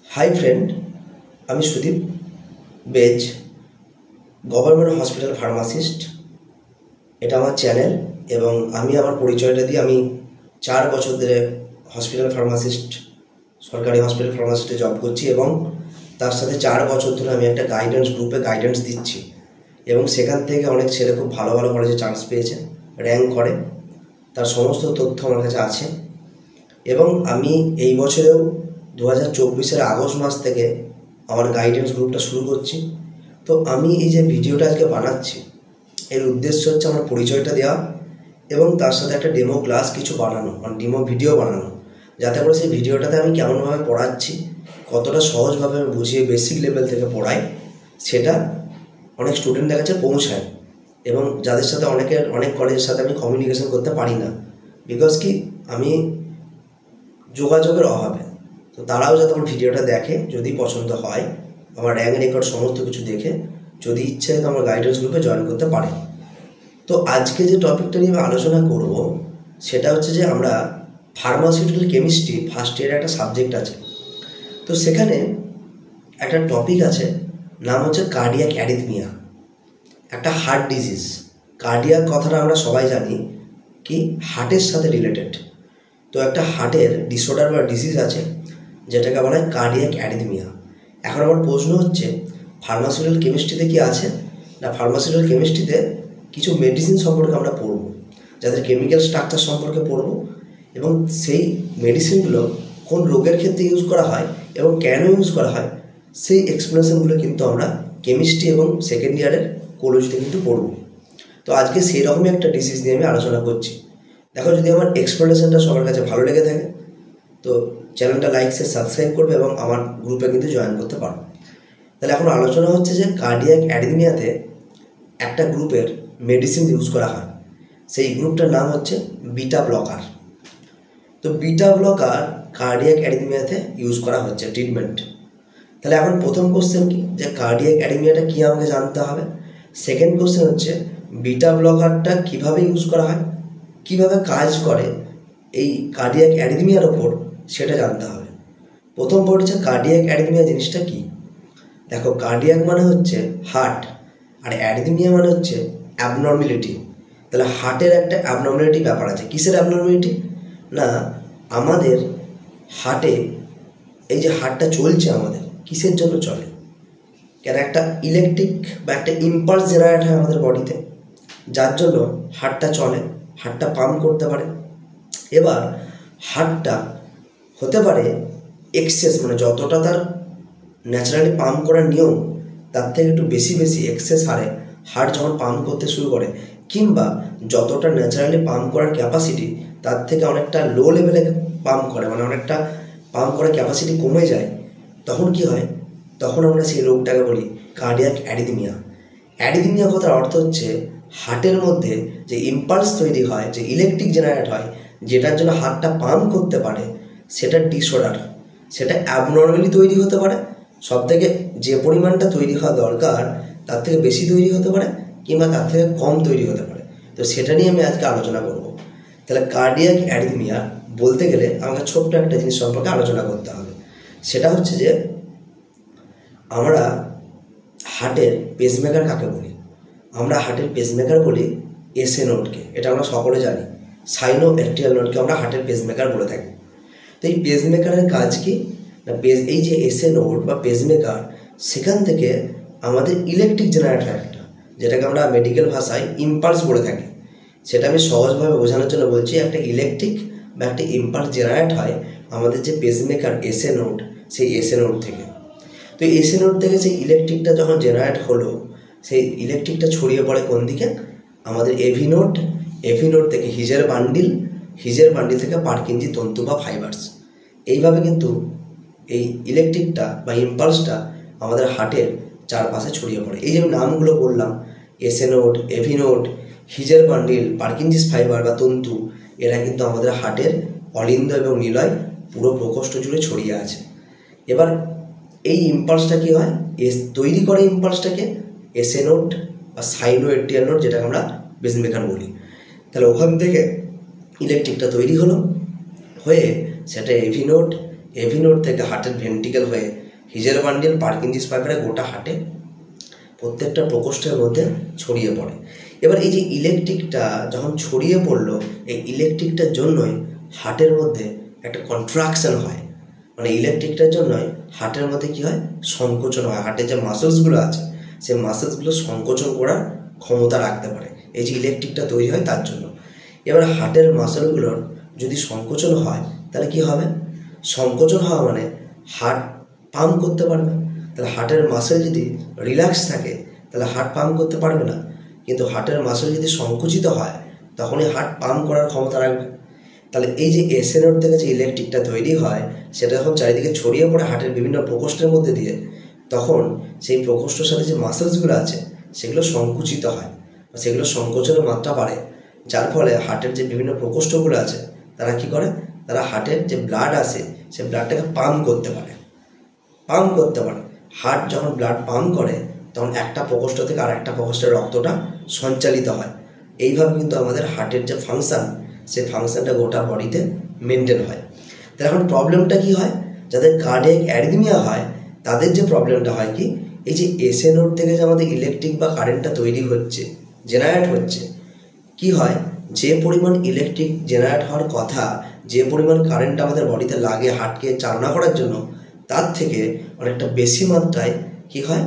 High friend আমি Sudip Bej government hospital pharmacist. এটা আমার চ্যানেল এবং আমি আমার পরিচয়টা দিয়ে আমি 4 বছর ধরে হসপিটাল ফার্মাসিস্ট সরকারি হসপিটাল ফার্মাসিস্টে জব করছি এবং তার সাথে 4 বছর ধরে আমি একটা গাইডেন্স গ্রুপে গাইডেন্স দিচ্ছি এবং সেখান থেকে অনেক ছেলে খুব ভালো ভালো কলেজে চান্স পেয়েছে, র্যাঙ্ক করে, তার সমস্ত তথ্য আমার কাছে আছে। এবং আমি এই বছরেও 2024-এর আগস্ট মাস থেকে আমার গাইডেন্স গ্রুপটা শুরু করছি। তো আমি এই যে ভিডিওটা আজকে বানাচ্ছি এর উদ্দেশ্য হচ্ছে আমার পরিচয়টা দেওয়া এবং তার সাথে একটা ডেমো ক্লাস কিছু বানানো, মানে ডেমো ভিডিও বানানো, যাতে করে সেই ভিডিওটাতে আমি কেমনভাবে পড়াচ্ছি, কতটা সহজভাবে আমি বুঝিয়ে বেসিক লেভেল থেকে পড়াই, সেটা অনেক স্টুডেন্টদের কাছে পৌঁছায়। এবং যাদের সাথে অনেক কলেজের সাথে আমি কমিউনিকেশন করতে পারি না, বিকজ কি আমি যোগাযোগের অভাবে। তো তারাও যাতে আমার ভিডিওটা দেখে, যদি পছন্দ হয়, আমার র্যাঙ্ক রেকর্ড সমস্ত কিছু দেখে যদি ইচ্ছে হয় তো আমার গাইডেন্স গ্রুপে জয়েন করতে পারে। তো আজকে যে টপিকটা নিয়ে আমি আলোচনা করব সেটা হচ্ছে যে আমরা ফার্মাসিউটিক্যাল কেমিস্ট্রি ফার্স্ট ইয়ারে একটা সাবজেক্ট আছে। তো সেখানে একটা টপিক আছে, নাম হচ্ছে কার্ডিয়াক অ্যারিথমিয়া, একটা হার্ট ডিজিজ। কার্ডিয়াক কথাটা আমরা সবাই জানি কি হার্টের সাথে রিলেটেড। তো একটা হার্টের ডিসঅর্ডার বা ডিজিজ আছে যেটাকে বলা হয় কার্ডিয়াক অ্যারিথমিয়া। এখন আমার প্রশ্ন হচ্ছে ফার্মাসিউটিক্যাল কেমিস্ট্রিতে কি আছে না, ফার্মাসিউটিক্যাল কেমিস্ট্রিতে কিছু মেডিসিন সম্পর্কে আমরা পড়ব, যাদের কেমিক্যাল স্ট্রাকচার সম্পর্কে পড়ব এবং সেই মেডিসিনগুলো কোন রোগের ক্ষেত্রে ইউজ করা হয় এবং কেন ইউজ করা হয় সেই এক্সপ্লেনেশনগুলো কিন্তু আমরা কেমিস্ট্রি এবং সেকেন্ড ইয়ারের কোলজিতে কিন্তু পড়ব। তো আজকে সেই রকমই একটা ডিজিজ নিয়ে আমি আলোচনা করছি। দেখো, যদি আমার এক্সপ্লেনেশনটা সবার কাছে ভালো লেগে থাকে তো চ্যানেলটা লাইক শেয়ার সাবস্ক্রাইব করবে এবং আমার গ্রুপে কিন্তু জয়েন করতে পারো। তাহলে এখন আলোচনা হচ্ছে যে কার্ডিয়াক অ্যারিথমিয়াতে একটা গ্রুপের মেডিসিন ইউজ করা হয়, সেই গ্রুপটার নাম হচ্ছে বিটা ব্লকার। তো বিটা ব্লকার কার্ডিয়াক অ্যারিথমিয়াতে ইউজ করা হচ্ছে ট্রিটমেন্ট। তাহলে এখন প্রথম কোশ্চেন কি, যে কার্ডিয়াক অ্যারিথমিয়াটা কী আমাকে জানতে হবে। সেকেন্ড কোশ্চেন হচ্ছে বিটা ব্লকারটা কীভাবে ইউজ করা হয়, কীভাবে কাজ করে এই কার্ডিয়াক অ্যারিথমিয়ার ওপর, সেটা জানতে হবে। প্রথম পয়েন্ট হচ্ছে কার্ডিয়াক অ্যারিথমিয়া জিনিসটা কি। দেখো, কার্ডিয়াক মানে হচ্ছে হার্ট আর অ্যারিথমিয়া মানে হচ্ছে অ্যাবনর্মালিটি। তাহলে হার্টের একটা অ্যাবনর্মালিটি ব্যাপার আছে। কিসের অ্যাবনর্মালিটি না, আমাদের হার্টে এই যে হার্টটা চলছে আমাদের কিসের জন্য চলে, কেন একটা ইলেকট্রিক বা একটা ইম্পালস জেনারেট হয় আমাদের বডিতে, যার জন্য হার্টটা চলে, হার্টটা পাম্প করতে পারে। এবার হার্টটা হতে পারে এক্সেস, মানে যতটা তার ন্যাচারালি পাম্প করার নিয়ম তার থেকে একটু বেশি এক্সেস হারে হার্ট যখন পাম্প করতে শুরু করে, কিংবা যতটা ন্যাচারালি পাম্প করার ক্যাপাসিটি তার থেকে অনেকটা লো লেভেলে পাম্প করে, মানে অনেকটা পাম্প করার ক্যাপাসিটি কমে যায়, তখন কি হয়, তখন আমরা সেই রোগটাকে বলি কার্ডিয়াক অ্যারিথমিয়া। অ্যারিথমিয়া কথার অর্থ হচ্ছে হার্টের মধ্যে যে ইম্পালস তৈরি হয়, যে ইলেকট্রিক জেনারেট হয়, যেটার জন্য হার্টটা পাম্প করতে পারে, সেটা ডিসঅর্ডার, সেটা অ্যাবনর্মালি তৈরি হতে পারে। সব থেকে যে পরিমাণটা তৈরি হওয়া দরকার তার থেকে বেশি তৈরি হতে পারে, কিংবা তার থেকে কম তৈরি হতে পারে। তো সেটা নিয়ে আমি আজকে আলোচনা করব। তাহলে কার্ডিয়াক অ্যারিথমিয়া বলতে গেলে আমাকে ছোট্ট একটা জিনিস সম্পর্কে আলোচনা করতে হবে। সেটা হচ্ছে যে আমরা হার্টের পেসমেকার কাকে বলি। আমরা হার্টের পেসমেকার বলি এসএ নোডকে, এটা আমরা সকলে জানি। সাইনো অ্যাক্টিয়াল নোডকে আমরা হার্টের পেসমেকার বলে থাকি। তো এই পেসমেকারের কাজ কি না, এই যে এসএ নোড বা পেসমেকার, সেখান থেকে আমাদের ইলেকট্রিক জেনারেট হয় একটা, যেটাকে আমরা মেডিকেল ভাষায় ইম্পালস বলে থাকি। সেটা আমি সহজভাবে বোঝানোর জন্য বলছি, একটা ইলেকট্রিক বা একটা ইম্পালস জেনারেট হয় আমাদের যে পেসমেকার এসএ নোড, সেই এসএ নোড থেকে। তো এসএ নোড থেকে সেই ইলেকট্রিকটা যখন জেনারেট হলো, সেই ইলেকট্রিকটা ছড়িয়ে পড়ে কোন দিকে, আমাদের এভি নোড থেকে হিজের বান্ডিল থেকে পার্কিনজি তন্তু বা ফাইবার্স। এইভাবে কিন্তু এই ইলেকট্রিকটা বা ইম্পালসটা আমাদের হার্টের চারপাশে ছড়িয়ে পড়ে। এই যে আমি নামগুলো বললাম, এসএ নোড, এভি নোড, হিজের বান্ডিল, পার্কিনজিস ফাইবার বা তন্তু, এরা কিন্তু আমাদের হার্টের অলিন্দ এবং নিলয় পুরো প্রকোষ্ঠ জুড়ে ছড়িয়ে আছে। এবার এই ইম্পালসটা কী হয়, তৈরি করে ইম্পালসটাকে এসএ নোড বা সাইনো অ্যাক্টিয়াল নোড, যেটাকে আমরা পেসমেকার বলি। তাহলে ওখান থেকে ইলেকট্রিকটা তৈরি হয়ে সেটা এভি নোড, এভি নোড থেকে হার্টের ভেন্ট্রিকেল হয়ে হিজের বান্ডিল পার্কিনসিস পাইপের গোটা হার্টে প্রত্যেকটা প্রকোষ্ঠের মধ্যে ছড়িয়ে পড়ে। এবার এই যে ইলেকট্রিকটা যখন ছড়িয়ে পড়লো, এই ইলেকট্রিকটার জন্যই হার্টের মধ্যে একটা কন্ট্রাকশন হয়, মানে ইলেকট্রিকটার জন্যই হার্টের মধ্যে কী হয়, সংকোচন হয়। হার্টের যে মাসেলসগুলো আছে সেই মাসেলসগুলো সংকোচন করার ক্ষমতা রাখতে পারে, এই যে ইলেকট্রিকটা তৈরি হয় তার জন্য। এবার হার্টের মাসেলগুলোর যদি সংকোচন হয় তাহলে কি হবে, সংকোচন হওয়া মানে হার্ট পাম্প করতে পারবে। তাহলে হার্টের মাসেল যদি রিল্যাক্স থাকে তাহলে হার্ট পাম্প করতে পারবে না, কিন্তু হার্টের মাসেল যদি সংকুচিত হয় তখনই হার্ট পাম্প করার ক্ষমতা রাখবে। তাহলে এই যে এসএ নোড থেকে যে ইলেকট্রিকটা তৈরি হয় সেটা যখন চারিদিকে ছড়িয়ে পড়ে হার্টের বিভিন্ন প্রকোষ্ঠের মধ্যে দিয়ে, তখন সেই প্রকোষ্ঠের সাথে যে মাসেলসগুলো আছে সেগুলো সংকুচিত হয়, সেগুলো সংকোচনের মাত্রা বাড়ে, যার ফলে হার্টের যে বিভিন্ন প্রকোষ্ঠগুলো আছে তারা কি করে, তারা হার্টের যে ব্লাড আসে সেই ব্লাডটাকে পাম্প করতে পারে। হার্ট যখন ব্লাড পাম্প করে তখন একটা প্রকোষ্ঠ থেকে আর একটা প্রকোষ্ঠের রক্তটা সঞ্চালিত হয়। এইভাবে কিন্তু আমাদের হার্টের যে ফাংশান সেই ফাংশানটা গোটা বডিতে মেনটেন হয়। তাহলে এখন প্রবলেমটা কি হয়, যাদের কার্ডিয়াক অ্যারিথমিয়া হয় তাদের যে প্রবলেমটা হয় কি, এই যে এসএ নোড থেকে যে আমাদের ইলেকট্রিক বা কারেন্টটা তৈরি হচ্ছে, জেনারেট হচ্ছে, কি হয়, যে পরিমাণ ইলেকট্রিক জেনারেট হওয়ার কথা, যে পরিমাণ কারেন্ট আমাদের বডিতে লাগে হার্টকে চালনা করার জন্য, তার থেকে অনেকটা বেশি মাত্রায় কি হয়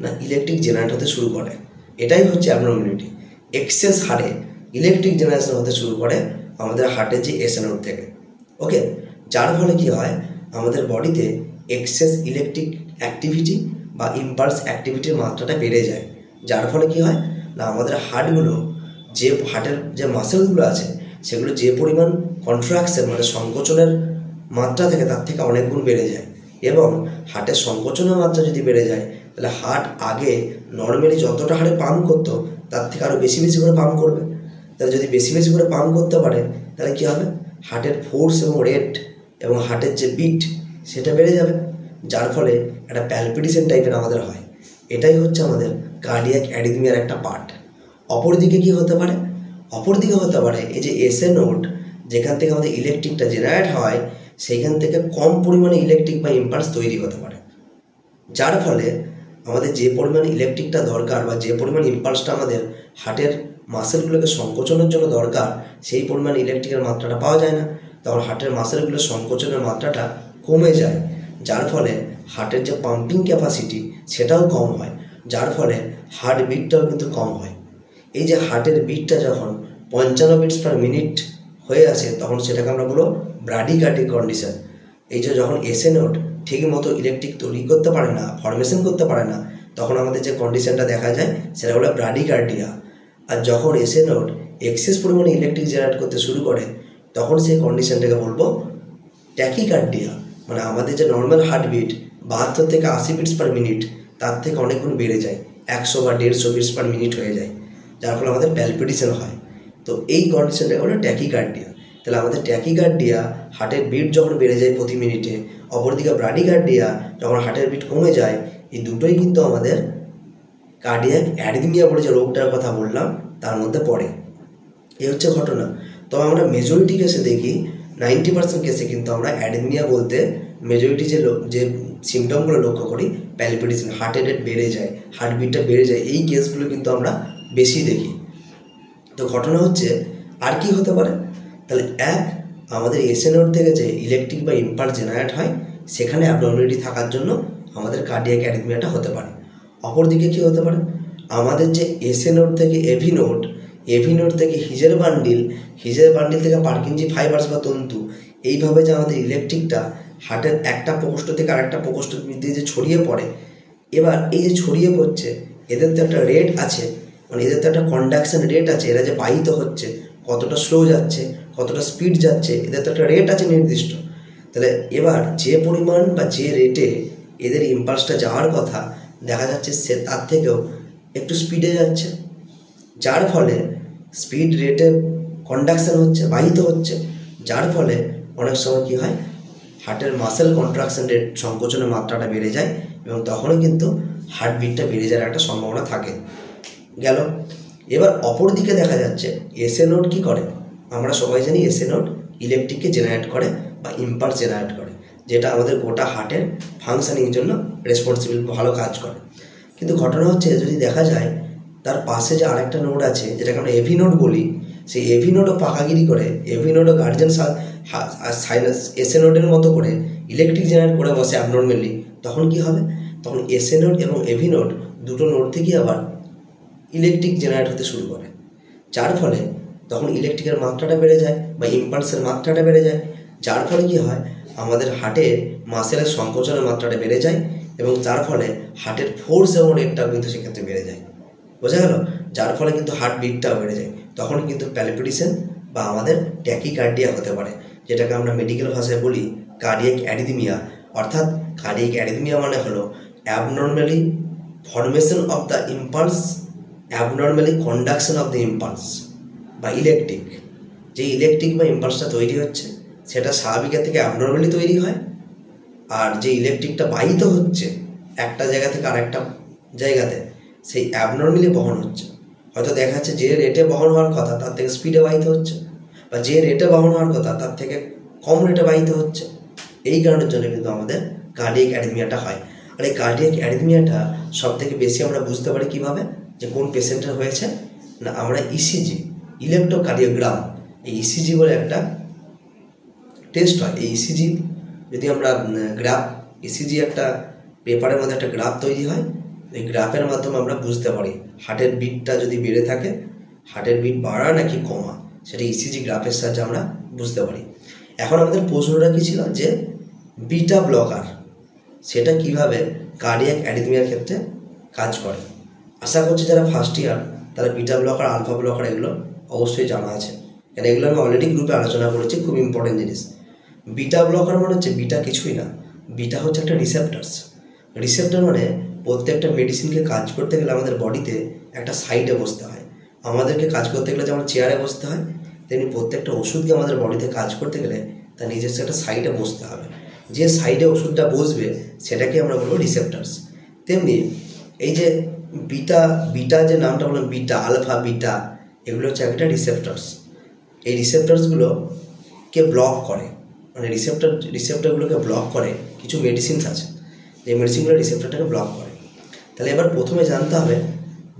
না ইলেকট্রিক জেনারেট হতে শুরু করে। এটাই হচ্ছে অ্যাবনর্মালিটি। এক্সেস হারে ইলেকট্রিক জেনারেশন হতে শুরু করে আমাদের হার্টের যে এসএ নোড থেকে। ওকে, যার ফলে কি হয়, আমাদের বডিতে এক্সেস ইলেকট্রিক অ্যাক্টিভিটি বা ইম্পালস অ্যাক্টিভিটির মাত্রাটা বেড়ে যায়। যার ফলে কি হয় না আমাদের হার্টগুলো, যে হার্টের যে মাসেলগুলো আছে সেগুলো যে পরিমাণ কন্ট্রাকশন মানে সংকোচনের মাত্রা থেকে তার থেকে অনেক গুণ বেড়ে যায়। এবং হার্টের সংকোচনের মাত্রা যদি বেড়ে যায় তাহলে হার্ট আগে নর্মালি যতটা হারে পাম্প করতো তার থেকে আরও বেশি বেশি করে পাম্প করবে। তাহলে যদি বেশি বেশি করে পাম্প করতে পারে তাহলে কী হবে, হার্টের ফোর্স এবং রেট এবং হার্টের যে বিট সেটা বেড়ে যাবে, যার ফলে একটা প্যালপিটেশন টাইপের আমাদের হয়। এটাই হচ্ছে আমাদের কার্ডিয়াক অ্যারিথমিয়ার একটা পার্ট। অপরদিকে কি হতে পারে, অপরদিকে হতে পারে এই যে এসএ নোড যেখান থেকে আমাদের ইলেকট্রিকটা জেনারেট হয় সেইখান থেকে কম পরিমাণে ইলেকট্রিক বা ইম্পালস তৈরি হতে পারে, যার ফলে আমাদের যে পরিমাণ ইলেকট্রিকটা দরকার বা যে পরিমাণ ইম্পালসটা আমাদের হার্টের মাসেলগুলোকে সংকোচনের জন্য দরকার সেই পরিমাণ ইলেকট্রিকের মাত্রাটা পাওয়া যায় না। তখন হার্টের মাসেলগুলোর সংকোচনের মাত্রাটা কমে যায়, যার ফলে হার্টের যে পাম্পিং ক্যাপাসিটি সেটাও কম হয়, যার ফলে হার্ট বিটটাও কিন্তু কম হয়। এই যে হার্টের বিটটা যখন 55 বিটস পার মিনিট হয়ে আসে তখন সেটাকে আমরা বলবো ব্রাডিকার্ডিক কন্ডিশন। এই যে যখন এসএ নোড ঠিক মতো ইলেকট্রিক তৈরি করতে পারে না, ফরমেশন করতে পারে না, তখন আমাদের যে কন্ডিশনটা দেখা যায় সেটা হলো ব্রাডিকার্ডিয়া। আর যখন এসএ নোড এক্সেস পরিমাণে ইলেকট্রিক জেনারেট করতে শুরু করে তখন সেই কন্ডিশনটাকে বলবো ট্যাকিকার্ডিয়া। মানে আমাদের যে নর্মাল হার্টবিট 72 থেকে 80 বিটস পার মিনিট তার থেকে অনেক গুণ বেড়ে যায়, 100 বা 150 বিটস পার মিনিট হয়ে যায়, যার ফলে আমাদের প্যালপিটেশন হয়। তো এই কন্ডিশনটাকে বলে ট্যাকিকার্ডিয়া। তাহলে আমাদের ট্যাকিকার্ডিয়া হার্টের বিট যখন বেড়ে যায় প্রতি মিনিটে, অপরদিকে ব্রাডিকার্ডিয়া যখন হার্টের বিট কমে যায়, এই দুটোই কিন্তু আমাদের কার্ডিয়াক অ্যারিথমিয়া বলে যে রোগটার কথা বললাম তার মধ্যে পড়ে। এই হচ্ছে ঘটনা। তবে আমরা মেজরিটি কেসে দেখি 90% কেসে কিন্তু আমরা অ্যারিথমিয়া বলতে মেজরিটি যে সিমটমগুলো লক্ষ্য করি, প্যালপিটেশন, হার্টের রেট বেড়ে যায়, হার্টবিটটা বেড়ে যায়, এই কেসগুলো কিন্তু আমরা বেশি দেখি। তো ঘটনা হচ্ছে আর কি হতে পারে, তাহলে আমাদের এসএ নোড থেকে যে ইলেকট্রিক বা ইম্পালস জেনারেট হয় সেখানে অ্যাবনর্মালিটি থাকার জন্য আমাদের কার্ডিয়াক অ্যারিথমিয়াটা হতে পারে। অপরদিকে কী হতে পারে, আমাদের যে এসএ নোড থেকে এভি নোড থেকে হিজের বান্ডিল থেকে পার্কিনজি ফাইবার্স বা তন্তু, এইভাবে যে আমাদের ইলেকট্রিকটা হার্টের একটা প্রকোষ্ঠ থেকে আরেকটা প্রকোষ্ঠের মধ্যে যে ছড়িয়ে পড়ে, এবার এই যে ছড়িয়ে পড়ছে এদের তো একটা রেট আছে, মানে এদের তো একটা কন্ডাকশন রেট আছে, এরা যে বাহিত হচ্ছে কতটা স্লো যাচ্ছে কতটা স্পিড যাচ্ছে এদের তো একটা রেট আছে নির্দিষ্ট। তাহলে এবার যে পরিমাণ বা যে রেটে এদের ইম্পালসটা যাওয়ার কথা দেখা যাচ্ছে সে তার থেকেও একটু স্পিডে যাচ্ছে, যার ফলে স্পিড রেটে কন্ডাকশন হচ্ছে, বাহিত হচ্ছে, যার ফলে অনেক সময় কী হয় হার্টের মাসেল কন্ট্রাকশন রেট সংকোচনের মাত্রাটা বেড়ে যায় এবং তখনও কিন্তু হার্টবিটটা বেড়ে যাওয়ার একটা সম্ভাবনা থাকে। গেল। এবার অপর দিকে দেখা যাচ্ছে এসএ নোড কী করে, আমরা সবাই জানি এসএ নোড ইলেকট্রিককে জেনারেট করে বা ইম্পালস জেনারেট করে, যেটা আমাদের গোটা হার্টের ফাংশনিংয়ের জন্য রেসপন্সিবল, ভালো কাজ করে। কিন্তু ঘটনা হচ্ছে যদি দেখা যায় তার পাশে যে আরেকটা নোড আছে যেটাকে আমরা এভি নোড বলি, সেই এভি নোডও পাকাগিরি করে, এভি নোডও গার্জেন সাইনাস এসএ নোডের মতো করে ইলেকট্রিক জেনারেট করে বসে অ্যাবনর্মালি, তখন কি হবে? তখন এসএ নোড এবং এভি নোড দুটো নোড থেকে আবার ইলেকট্রিক জেনারেট হতে শুরু করে, যার ফলে তখন ইলেকট্রিকের মাত্রাটা বেড়ে যায় বা ইম্পালসের মাত্রাটা বেড়ে যায়, যার ফলে কি হয়? আমাদের হার্টের মাসেলের সংকোচনের মাত্রাটা বেড়ে যায় এবং তার ফলে হার্টের ফোর্স এবং রেটটাও কিন্তু সেক্ষেত্রে বেড়ে যায়। বোঝা গেল? যার ফলে কিন্তু হার্ট বিটটাও বেড়ে যায়। তখন কিন্তু প্যালপিটেশন বা আমাদের ট্যাকিকার্ডিয়া হতে পারে, যেটাকে আমরা মেডিকেল ভাষায় বলি কার্ডিয়াক অ্যারিথমিয়া। অর্থাৎ কার্ডিয়াক অ্যারিথমিয়া মানে হলো abnormally formation of the impulse, abnormally conduction of the impulse বা ইলেকট্রিক। যে ইলেকট্রিক বা ইম্পালসটা তৈরি হচ্ছে সেটা স্বাভাবিকের থেকে অ্যাবনর্মালি তৈরি হয়, আর যে ইলেকট্রিকটা বাহিত হচ্ছে একটা জায়গা থেকে আরেকটা জায়গাতে সেই অ্যাবনর্মালি বহন হচ্ছে। হয়তো দেখা যাচ্ছে যে রেটে বহন হওয়ার কথা তার থেকে স্পিডে বাহিত হচ্ছে, বা যে রেটে বহন হওয়ার কথা তার থেকে কম রেটে বাহিত হচ্ছে। এই কারণের জন্য কিন্তু আমাদের কার্ডিয়াক অ্যারিথমিয়াটা হয়। আর এই কার্ডিয়াক অ্যারিথমিয়াটা সব থেকে বেশি আমরা বুঝতে পারি কীভাবে, যে কোন পেশেন্টের হয়েছে না, আমরা ইসিজি, ইলেকট্রোকার্ডিওগ্রাম, এই ইসিজি বলে একটা টেস্ট হয়। এই ইসিজি যদি আমরা গ্রাফ, ইসিজি একটা পেপারের মধ্যে একটা গ্রাফ তৈরি হয়, এই গ্রাফের মাধ্যমে আমরা বুঝতে পারি হার্টের বিটটা যদি বেড়ে থাকে, হার্টের বিট বাড়া নাকি কমা, সেটা ইসিজি গ্রাফের সাহায্যে আমরা বুঝতে পারি। এখন আমাদের প্রশ্নটা কী ছিল, যে বিটা ব্লকার সেটা কিভাবে কার্ডিয়াক অ্যারিথমিয়ার ক্ষেত্রে কাজ করে। আশা করছি যারা ফার্স্ট ইয়ার তারা বিটা ব্লকার, আলফা ব্লকার এগুলো অবশ্যই জানা আছে, কারণ এগুলো আমি অলরেডি গ্রুপে আলোচনা করেছি, খুব ইম্পর্টেন্ট জিনিস। বিটা ব্লকার মানে হচ্ছে, বিটা কিছুই না, বিটা হচ্ছে একটা রিসেপ্টার্স। রিসেপ্টার মানে প্রত্যেকটা মেডিসিনকে কাজ করতে গেলে আমাদের বডিতে একটা সাইডে বসতে হয়। আমাদেরকে কাজ করতে গেলে যেমন চেয়ারে বসতে হয়, তেমনি প্রত্যেকটা ওষুধকে আমাদের বডিতে কাজ করতে গেলে তার নিজস্ব একটা সাইডে বসতে হবে। যে সাইডে ওষুধটা বসবে সেটাকে আমরা বলবো রিসেপ্টার্স। তেমনি এই যে বিটা যে নামটা বললাম, বিটা, আলফা, বিটা, এগুলো হচ্ছে একটা রিসেপ্টার্স। এই রিসেপ্টার্সগুলোকে ব্লক করে, মানে রিসেপ্টারগুলোকে ব্লক করে কিছু মেডিসিনস আছে, যে মেডিসিনগুলো রিসেপ্টারটাকে ব্লক করে। তাহলে এবার প্রথমে জানতে হবে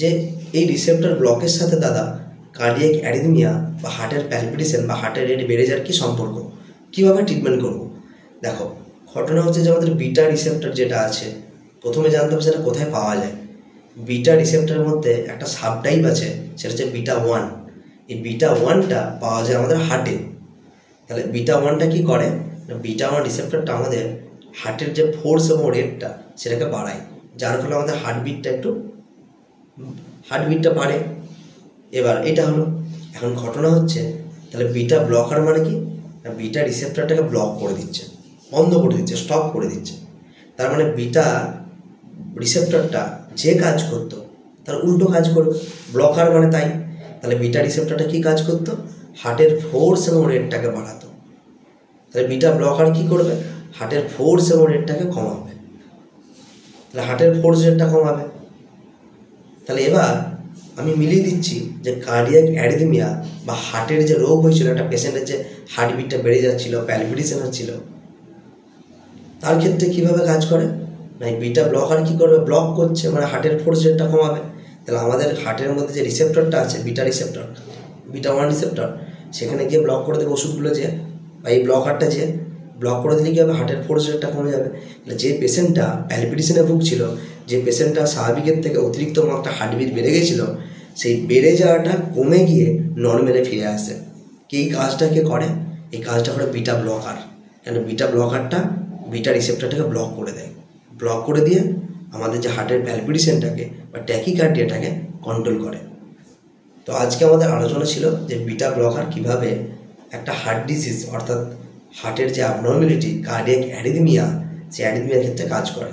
যে এই রিসেপ্টার ব্লকের সাথে দাদা কার্ডিয়াক অ্যারিথমিয়া বা হার্টের প্যালপিটেশন বা হার্টের রেট বেড়ে যাওয়ার কী সম্পর্ক, কীভাবে ট্রিটমেন্ট করব। দেখো, ঘটনা হচ্ছে যে আমাদের বিটা রিসেপ্টার যেটা আছে, প্রথমে জানতে হবে সেটা কোথায় পাওয়া যায়। বিটা রিসেপ্টারের মধ্যে একটা সাবটাইপ আছে, সেটা হচ্ছে বিটা 1। এই বিটা 1টা পাওয়া যায় আমাদের হার্টে। তাহলে বিটা 1টা কী করে, বিটা 1 রিসেপ্টারটা আমাদের হার্টের যে ফোর্স এবং রেটটা সেটাকে বাড়ায়, যার ফলে আমাদের হার্টবিটটা বাড়ে। এবার এটা হলো। এখন ঘটনা হচ্ছে, তাহলে বিটা ব্লকার মানে কি, বিটা রিসেপ্টারটাকে ব্লক করে দিচ্ছে, বন্ধ করে দিচ্ছে, স্টপ করে দিচ্ছে। তার মানে বিটা রিসেপ্টারটা যে কাজ করতো তার উল্টো কাজ করবে, ব্লকার মানে তাই। তাহলে বিটা রিসেপ্টারটা কী কাজ করতো, হার্টের ফোর্স এবং রেটটাকে বাড়াতো। তাহলে বিটা ব্লকার কী করবে, হার্টের ফোর্স এবং রেটটাকে কমাবে। তাহলে হার্টের ফোর্স রেটটা কমাবে। তাহলে এবার আমি মিলিয়ে দিচ্ছি যে কার্ডিয়াক অ্যারিথমিয়া বা হার্টের যে রোগ হয়েছিল, একটা পেশেন্টের যে হার্টবিটটা বেড়ে যাচ্ছিল, প্যালপিটেশন হচ্ছিল, তার ক্ষেত্রে কীভাবে কাজ করে না, বিটা ব্লকার কী করবে, ব্লক করছে, মানে হার্টের ফোর্স রেটটা কমাবে। তাহলে আমাদের হার্টের মধ্যে যে রিসেপ্টরটা আছে, বিটা রিসেপ্টর, বিটা 1 রিসেপ্টর, সেখানে গিয়ে ব্লক করে দেবে ওষুধগুলো, যে বা এই ব্লকারটা যে ব্লক করে দিলে কী হবে, হার্টের ফোর্স রেটটা কমে যাবে। তাহলে যে পেশেন্টটা প্যালপিটেশনে ভুগছিল, যে পেশেন্টটা স্বাভাবিকের থেকে অতিরিক্ত মাত্রা হার্টবিট বেড়ে গেছিলো, সেই বেড়ে যাওয়াটা কমে গিয়ে নর্মালে ফিরে আসে। এই কাজটা কে করে, এই কাজটা করে বিটা ব্লকার। কেন, বিটা ব্লকারটা বিটা রিসেপ্টরটাকে ব্লক করে দেয়, ব্লক করে দিয়ে আমাদের যে হার্টের প্যালপিটেশনটাকে বা ট্যাকিকার্ডিয়াটাকে কন্ট্রোল করে। তো আজকে আমাদের আলোচনা ছিল যে বিটা ব্লকার কিভাবে একটা হার্ট ডিজিজ, অর্থাৎ হার্টের যে অ্যাবনর্মালিটি, কার্ডিয়াক অ্যারিথমিয়া, সেই অ্যারিথমিয়ার ক্ষেত্রে কাজ করে।